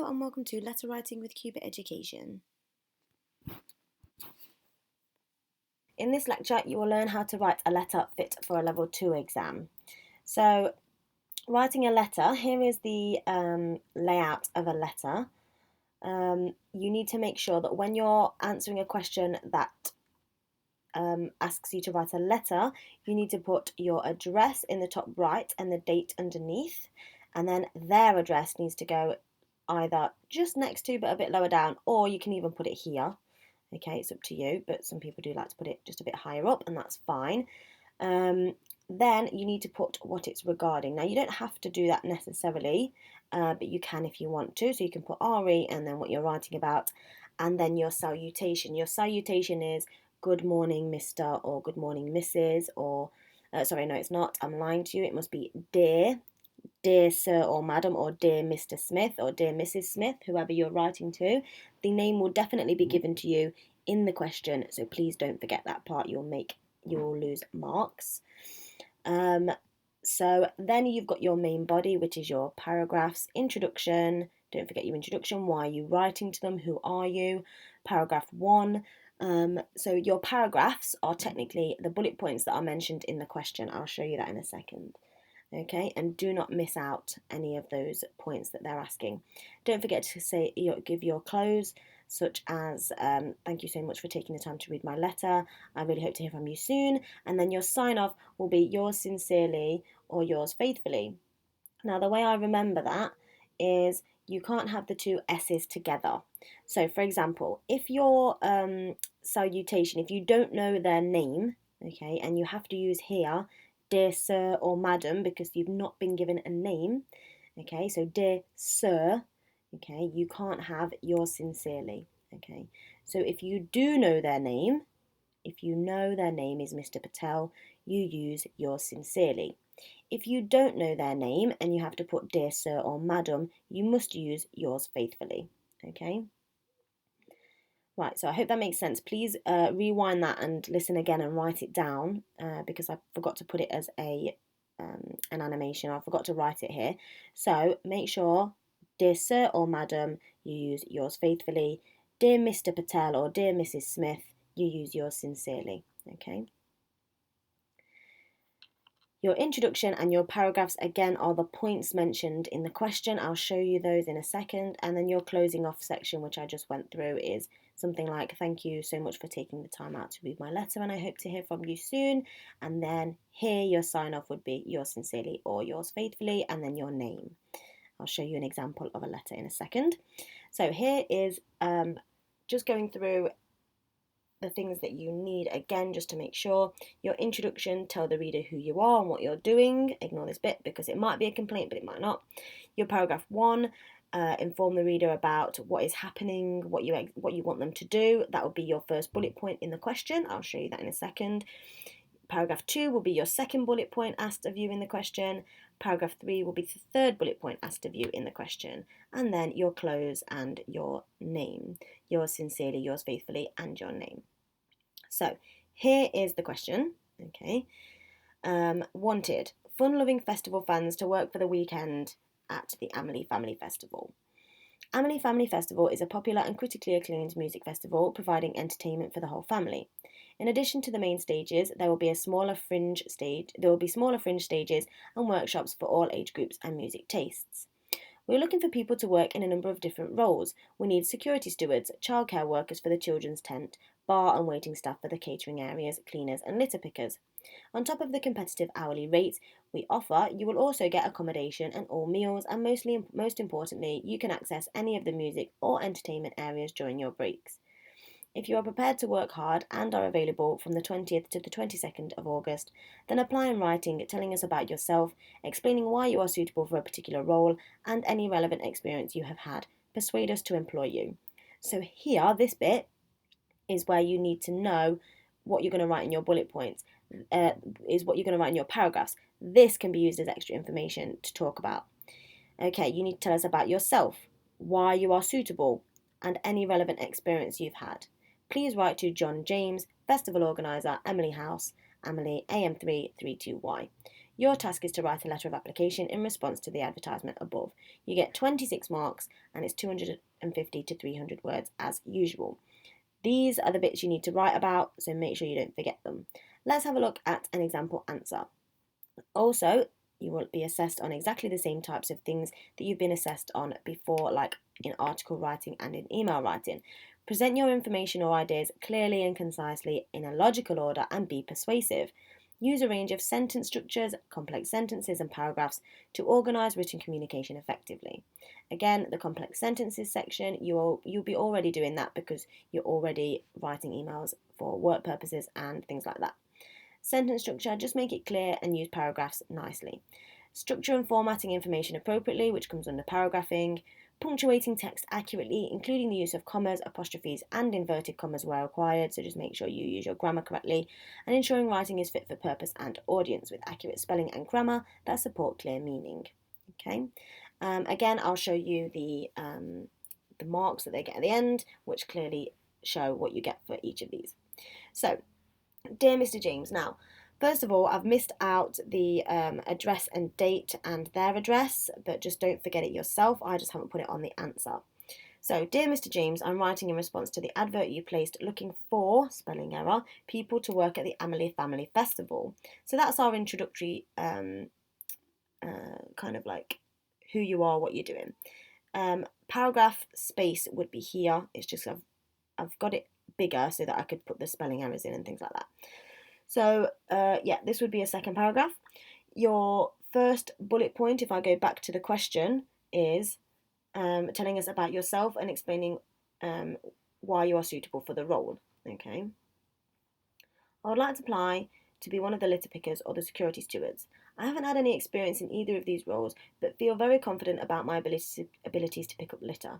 and welcome to Letter Writing with Cuba Education. In this lecture, you will learn how to write a letter fit for a Level 2 exam. So, writing a letter, here is the layout of a letter. You need to make sure that when you're answering a question that asks you to write a letter, you need to put your address in the top right and the date underneath, and then their address needs to go either just next to but a bit lower down, or you can even put it here. Okay, it's up to you, but some people do like to put it just a bit higher up, and that's fine. Then you need to put what it's regarding. Now, you don't have to do that necessarily, but you can if you want to. So you can put RE and then what you're writing about, and then your salutation. Your salutation is good morning, Mr. or good morning, Mrs. or, sorry, no, it's not. I'm lying to you. It must be dear Sir or Madam, or dear Mr. Smith or dear Mrs. Smith, whoever you're writing to. The name will definitely be given to you in the question, so please don't forget that part. You'll lose marks. So then you've got your main body, which is your paragraphs. Introduction, don't forget your introduction. Why are you writing to them? Who are you? Paragraph 1. So your paragraphs are technically the bullet points that are mentioned in the question. I'll show you that in a second. Okay, and do not miss out any of those points that they're asking. Don't forget to give your close, such as thank you so much for taking the time to read my letter. I really hope to hear from you soon. And then your sign off will be yours sincerely or yours faithfully. Now, the way I remember that is you can't have the two S's together. So, for example, if your salutation, if you don't know their name, okay, and you have to use here dear sir or madam because you've not been given a name, okay, so dear sir, okay, you can't have yours sincerely, okay. So if you do know their name, if you know their name is Mr. Patel, you use yours sincerely. If you don't know their name and you have to put dear sir or madam, you must use yours faithfully, okay. Right, so I hope that makes sense. Please rewind that and listen again and write it down because I forgot to put it as an animation. I forgot to write it here. So make sure, dear sir or madam, you use yours faithfully. Dear Mr. Patel or dear Mrs. Smith, you use yours sincerely. Okay. Your introduction and your paragraphs again are the points mentioned in the question. I'll show you those in a second. And then your closing off section, which I just went through, is something like, thank you so much for taking the time out to read my letter and I hope to hear from you soon. And then here your sign off would be yours sincerely or yours faithfully, and then your name. I'll show you an example of a letter in a second. So here is just going through the things that you need again, just to make sure. Your introduction, tell the reader who you are and what you're doing. Ignore this bit because it might be a complaint, but it might not. Your paragraph 1, inform the reader about what is happening, what you want them to do. That will be your first bullet point in the question. I'll show you that in a second. Paragraph 2 will be your second bullet point asked of you in the question. Paragraph 3 will be the third bullet point asked of you in the question. And then your close and your name. Yours sincerely, yours faithfully, and your name. So here is the question. Okay. Wanted fun-loving festival fans to work for the weekend at the Amelie Family Festival. Amelie Family Festival is a popular and critically acclaimed music festival providing entertainment for the whole family. In addition to the main stages, there will be smaller fringe stages and workshops for all age groups and music tastes. We're looking for people to work in a number of different roles. We need security stewards, childcare workers for the children's tent, bar and waiting staff for the catering areas, cleaners and litter pickers. On top of the competitive hourly rates we offer, you will also get accommodation and all meals, and most importantly, you can access any of the music or entertainment areas during your breaks. If you are prepared to work hard and are available from the 20th to the 22nd of August, then apply in writing telling us about yourself, explaining why you are suitable for a particular role, and any relevant experience you have had. Persuade us to employ you. So here, this bit is where you need to know what you're going to write in your bullet points, is what you're going to write in your paragraphs. This can be used as extra information to talk about. Okay, you need to tell us about yourself, why you are suitable, and any relevant experience you've had. Please write to John James, Festival Organiser, Emily House, Amelie, AM332Y. Your task is to write a letter of application in response to the advertisement above. You get 26 marks and it's 250 to 300 words as usual. These are the bits you need to write about, so make sure you don't forget them. Let's have a look at an example answer. Also, you will be assessed on exactly the same types of things that you've been assessed on before, like in article writing and in email writing. Present your information or ideas clearly and concisely in a logical order and be persuasive. Use a range of sentence structures, complex sentences, and paragraphs to organise written communication effectively. Again, the complex sentences section, you'll be already doing that because you're already writing emails for work purposes and things like that. Sentence structure, just make it clear and use paragraphs nicely. Structure and formatting information appropriately, which comes under paragraphing. Punctuating text accurately, including the use of commas, apostrophes, and inverted commas where required, so just make sure you use your grammar correctly. And ensuring writing is fit for purpose and audience with accurate spelling and grammar that support clear meaning. Okay. Again, I'll show you the marks that they get at the end, which clearly show what you get for each of these. So, Dear Mr. James, now, first of all, I've missed out the address and date and their address, but just don't forget it yourself. I just haven't put it on the answer. So, Dear Mr. James, I'm writing in response to the advert you placed looking for, spelling error, people to work at the Amelie Family Festival. So that's our introductory kind of like who you are, what you're doing. Paragraph space would be here. It's just I've got it bigger so that I could put the spelling errors in and things like that. So yeah, this would be a second paragraph. Your first bullet point, if I go back to the question, is telling us about yourself and explaining why you are suitable for the role. Okay. I would like to apply to be one of the litter pickers or the security stewards. I haven't had any experience in either of these roles, but feel very confident about my abilities to pick up litter.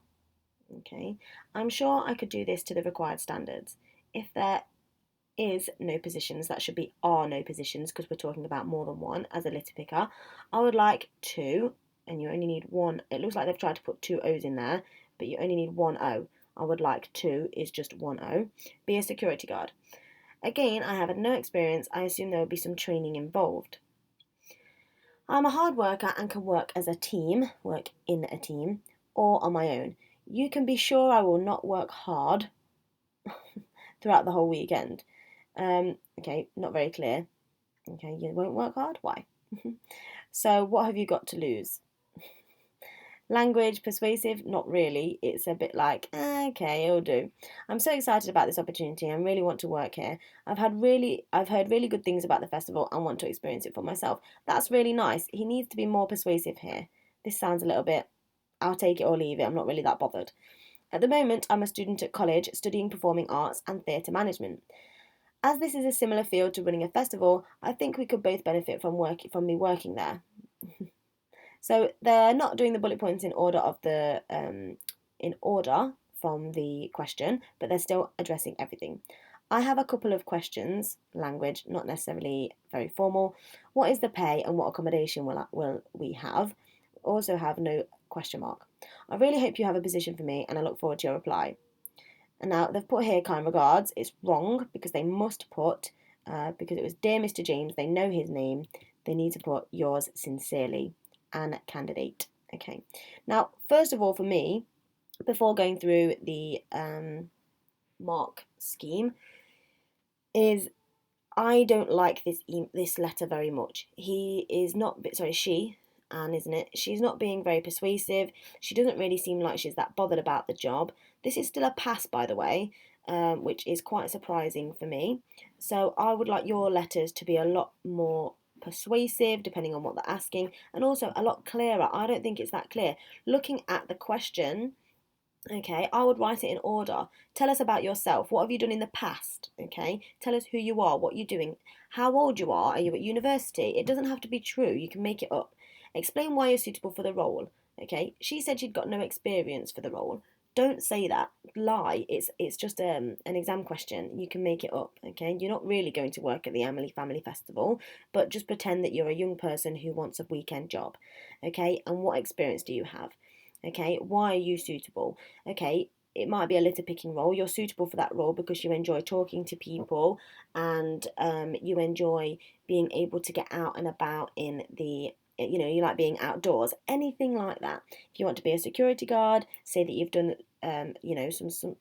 Okay, I'm sure I could do this to the required standards. If there is no positions, that should be are no positions because we're talking about more than one as a litter picker. I would like two, and you only need one. It looks like they've tried to put two O's in there, but you only need one O. I would like two is just one O. Be a security guard. Again, I have had no experience. I assume there will be some training involved. I'm a hard worker and can work as a team, work in a team, or on my own. You can be sure I will not work hard throughout the whole weekend. Okay, not very clear. Okay, you won't work hard? Why? So, what have you got to lose? Language, persuasive? Not really. It's a bit like, okay, it'll do. I'm so excited about this opportunity. I really want to work here. I've heard really good things about the festival and want to experience it for myself. That's really nice. He needs to be more persuasive here. This sounds a little bit, I'll take it or leave it. I'm not really that bothered. At the moment, I'm a student at college studying performing arts and theatre management. As this is a similar field to running a festival, I think we could both benefit from me working there. So they're not doing the bullet points in order from the question, but they're still addressing everything. I have a couple of questions, language, not necessarily very formal. What is the pay and what accommodation will we have? Also have no question mark. I really hope you have a position for me and I look forward to your reply. And now they've put here kind regards. It's wrong because they must put, because it was Dear Mr. James, they know his name, they need to put yours sincerely and candidate. Okay. Now, first of all, for me, before going through the mark scheme, is I don't like this letter very much. He is not, sorry, she, Anne, isn't it? She's not being very persuasive. She doesn't really seem like she's that bothered about the job. This is still a pass, by the way, which is quite surprising for me. So I would like your letters to be a lot more persuasive, depending on what they're asking, and also a lot clearer. I don't think it's that clear. Looking at the question, okay, I would write it in order. Tell us about yourself. What have you done in the past? Okay, tell us who you are, what you're doing, how old you are you at university? It doesn't have to be true, you can make it up. Explain why you're suitable for the role. Okay, she said she'd got no experience for the role. Don't say that. Lie. It's just an exam question. You can make it up. Okay, you're not really going to work at the Amelie Family Festival, but just pretend that you're a young person who wants a weekend job. Okay, and what experience do you have? Okay, why are you suitable? Okay, it might be a litter picking role. You're suitable for that role because you enjoy talking to people, and you enjoy being able to get out and about in the, you like being outdoors, anything like that. If you want to be a security guard, say that you've done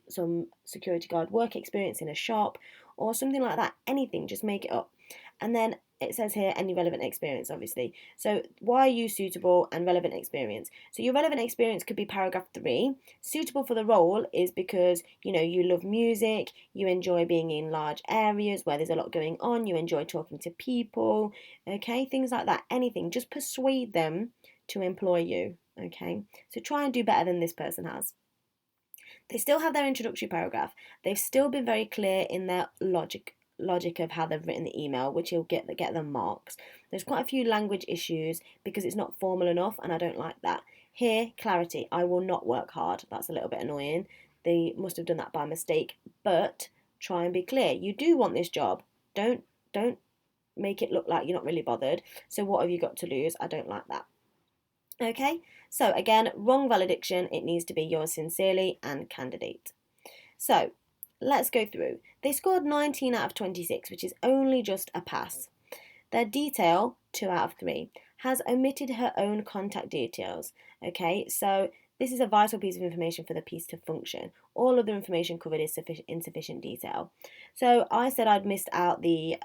some security guard work experience in a shop or something like that, anything, just make it up. And then it says here any relevant experience, obviously. So why are you suitable and relevant experience? So your relevant experience could be paragraph 3. Suitable for the role is because, you love music, you enjoy being in large areas where there's a lot going on, you enjoy talking to people, okay? Things like that, anything. Just persuade them to employ you, okay? So try and do better than this person has. They still have their introductory paragraph. They've still been very clear in their logic of how they've written the email, which you'll get them marks. There's quite a few language issues because it's not formal enough, and I don't like that. Here, clarity. I will not work hard. That's a little bit annoying. They must have done that by mistake, but try and be clear. You do want this job. Don't make it look like you're not really bothered. So what have you got to lose? I don't like that. Okay, so again, wrong valediction. It needs to be yours sincerely and candidate. So let's go through. They scored 19 out of 26, which is only just a pass. Their detail, 2 out of 3, has omitted her own contact details. Okay, so this is a vital piece of information for the piece to function. All of the information covered is insufficient detail. So I said I'd missed out the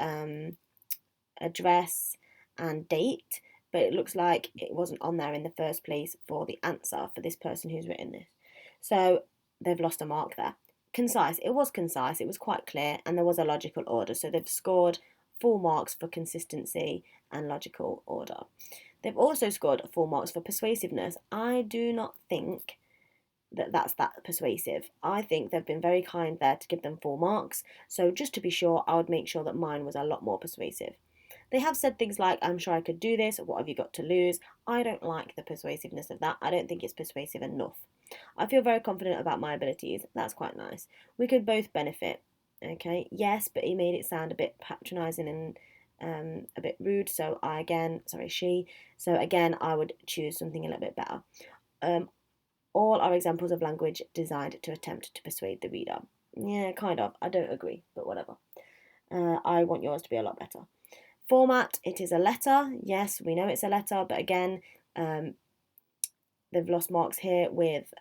address and date, but it looks like it wasn't on there in the first place for the answer for this person who's written this. So they've lost a mark there. Concise. It was concise, it was quite clear, and there was a logical order. So they've scored full marks for consistency and logical order. They've also scored full marks for persuasiveness. I do not think that's that persuasive. I think they've been very kind there to give them full marks. So just to be sure, I would make sure that mine was a lot more persuasive. They have said things like, I'm sure I could do this, what have you got to lose? I don't like the persuasiveness of that. I don't think it's persuasive enough. I feel very confident about my abilities. That's quite nice. We could both benefit. Okay, yes, but he made it sound a bit patronising and a bit rude. So she. So again, I would choose something a little bit better. All are examples of language designed to attempt to persuade the reader. Yeah, kind of. I don't agree, but whatever. I want yours to be a lot better. Format, it is a letter. Yes, we know it's a letter, but again, they've lost marks here with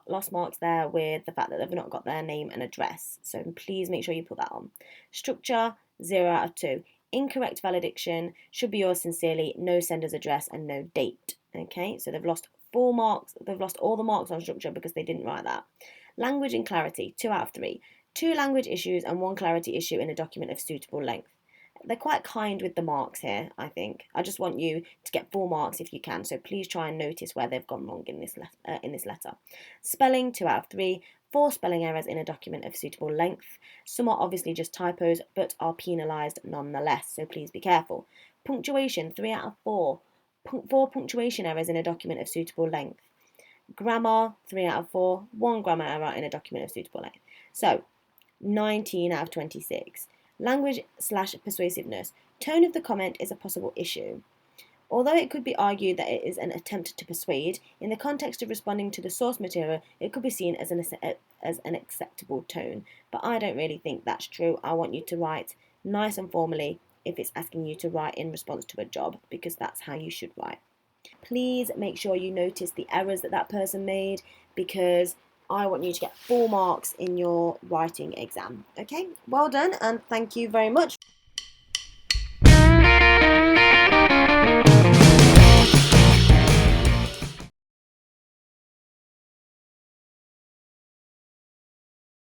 lost marks there with the fact that they've not got their name and address. So please make sure you put that on. Structure, 0 out of 2. Incorrect valediction, should be yours sincerely, no sender's address and no date. Okay, so they've lost 4 marks. They've lost all the marks on structure because they didn't write that. Language and clarity, 2 out of 3. 2 language issues and 1 clarity issue in a document of suitable length. They're quite kind with the marks here, I think. I just want you to get 4 marks if you can, so please try and notice where they've gone wrong in this letter. Spelling, 2 out of 3. 4 spelling errors in a document of suitable length. Some are obviously just typos, but are penalised nonetheless, so please be careful. Punctuation, 3 out of 4. 4 punctuation errors in a document of suitable length. Grammar, 3 out of 4. 1 grammar error in a document of suitable length. So, 19 out of 26. Language/persuasiveness. Tone of the comment is a possible issue. Although it could be argued that it is an attempt to persuade, in the context of responding to the source material, it could be seen as an acceptable tone. But I don't really think that's true. I want you to write nice and formally if it's asking you to write in response to a job, because that's how you should write. Please make sure you notice the errors that person made, because I want you to get 4 marks in your writing exam. Okay, well done, and thank you very much.